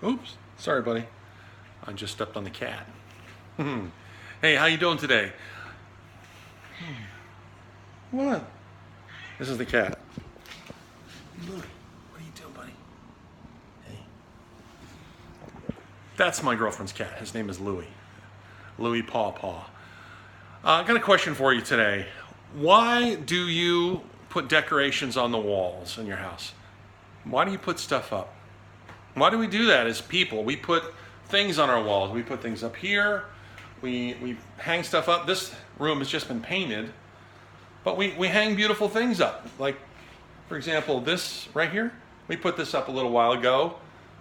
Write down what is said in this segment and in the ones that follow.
Oops, sorry, buddy. I just stepped on the cat. Hey, how you doing today? What? This is the cat. Louie, what are you doing, buddy? Hey. That's my girlfriend's cat. His name is Louie. Louie Paw Paw. I got a question for you today. Why do you put decorations on the walls in your house? Why do you put stuff up? Why do we do that as people? We put things on our walls. We put things up here. We hang stuff up. This room has just been painted, but we hang beautiful things up. Like, for example, this right here. We put this up a little while ago.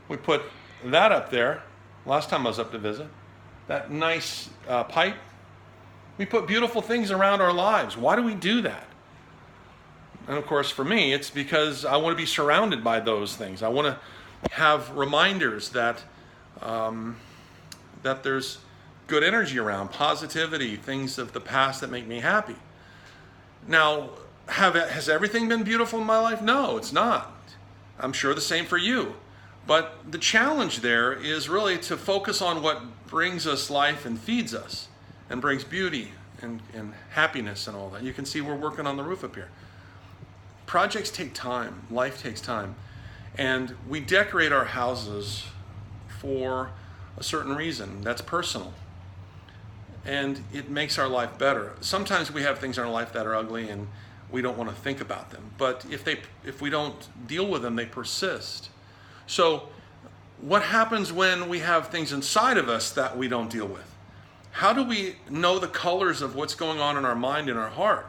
We put that up there last time I was up to visit. That nice pipe. We put beautiful things around our lives. Why do we do that? And of course, for me, it's because I want to be surrounded by those things. I want to have reminders that that there's good energy around, positivity, things of the past that make me happy. Now, has everything been beautiful in my life? No, it's not. I'm sure the same for you. But the challenge there is really to focus on what brings us life and feeds us and brings beauty and happiness and all that. You can see we're working on the roof up here. Projects take time. Life takes time. And we decorate our houses for a certain reason. That's personal. And it makes our life better. Sometimes we have things in our life that are ugly and we don't want to think about them. But if we don't deal with them, they persist. So what happens when we have things inside of us that we don't deal with? How do we know the colors of what's going on in our mind and our heart?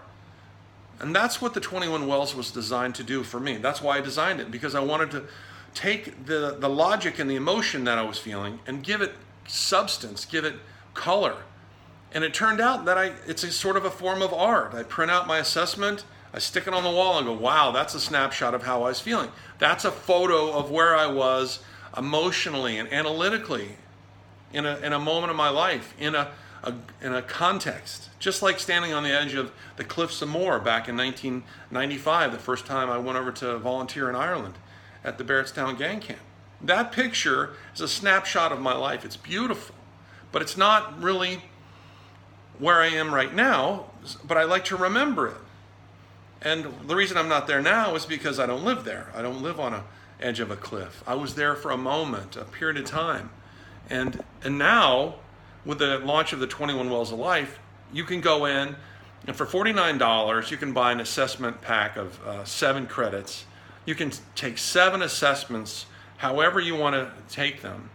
And that's what the 21 Wells was designed to do for me. That's why I designed it, because I wanted to take the logic and the emotion that I was feeling and give it substance, give it color. And it turned out that it's a sort of a form of art. I print out my assessment, I stick it on the wall and go, wow, that's a snapshot of how I was feeling. That's a photo of where I was emotionally and analytically in a moment of my life, in a context. Just like standing on the edge of the Cliffs of Moher back in 1995, the first time I went over to volunteer in Ireland at the Barrettstown Gang Camp. That picture is a snapshot of my life. It's beautiful, but it's not really where I am right now, but I like to remember it. And the reason I'm not there now is because I don't live there. I don't live on the edge of a cliff. I was there for a moment, a period of time. And now, with the launch of the 21 Wells of Life, you can go in, and for $49, you can buy an assessment pack of 7 credits. You can take 7 assessments, however you want to take them,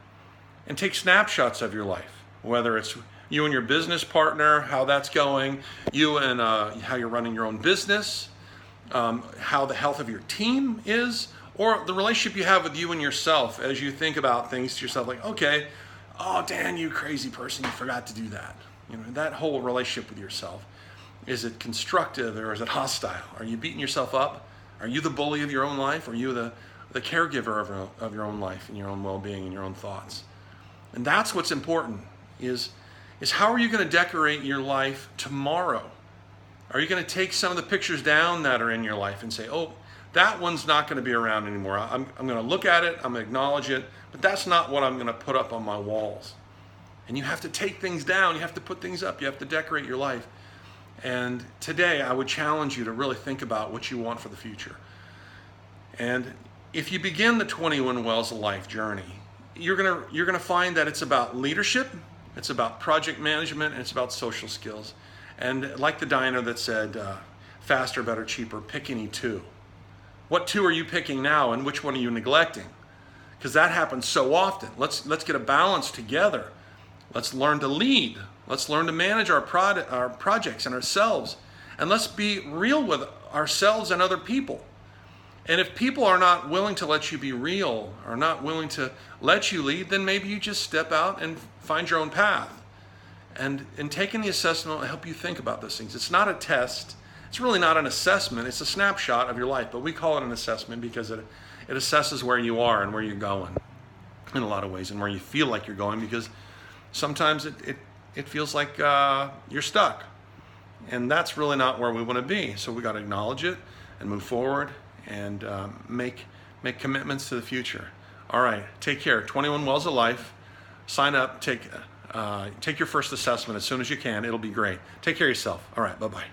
and take snapshots of your life, whether it's you and your business partner, how that's going, you and how you're running your own business, how the health of your team is, or the relationship you have with you and yourself as you think about things to yourself like, okay, oh, Dan, you crazy person, you forgot to do that. You know, that whole relationship with yourself. Is it constructive or is it hostile? Are you beating yourself up? Are you the bully of your own life? Or are you the caregiver of your own life and your own well-being and your own thoughts? And that's what's important is how are you going to decorate your life tomorrow? Are you going to take some of the pictures down that are in your life and say, oh, that one's not going to be around anymore. I'm going to look at it, I'm going to acknowledge it, but that's not what I'm going to put up on my walls. And you have to take things down, you have to put things up, you have to decorate your life. And today I would challenge you to really think about what you want for the future. And if you begin the 21 Wells of Life journey, you're going to find that it's about leadership, it's about project management, and it's about social skills. And like the diner that said, faster, better, cheaper, pick any 2. What 2 are you picking now and which one are you neglecting? Because that happens so often. Let's get a balance together. Let's learn to lead. Let's learn to manage our projects and ourselves. And let's be real with ourselves and other people. And if people are not willing to let you be real, or not willing to let you lead, then maybe you just step out and find your own path. And in taking the assessment will help you think about those things. It's not a test. It's really not an assessment. It's a snapshot of your life. But we call it an assessment because it assesses where you are and where you're going in a lot of ways, and where you feel like you're going, because sometimes it feels like you're stuck. And that's really not where we want to be. So we got to acknowledge it and move forward and make commitments to the future. All right, take care. 21 Wells of Life. Sign up. Take your first assessment as soon as you can. It'll be great. Take care of yourself. All right, bye-bye.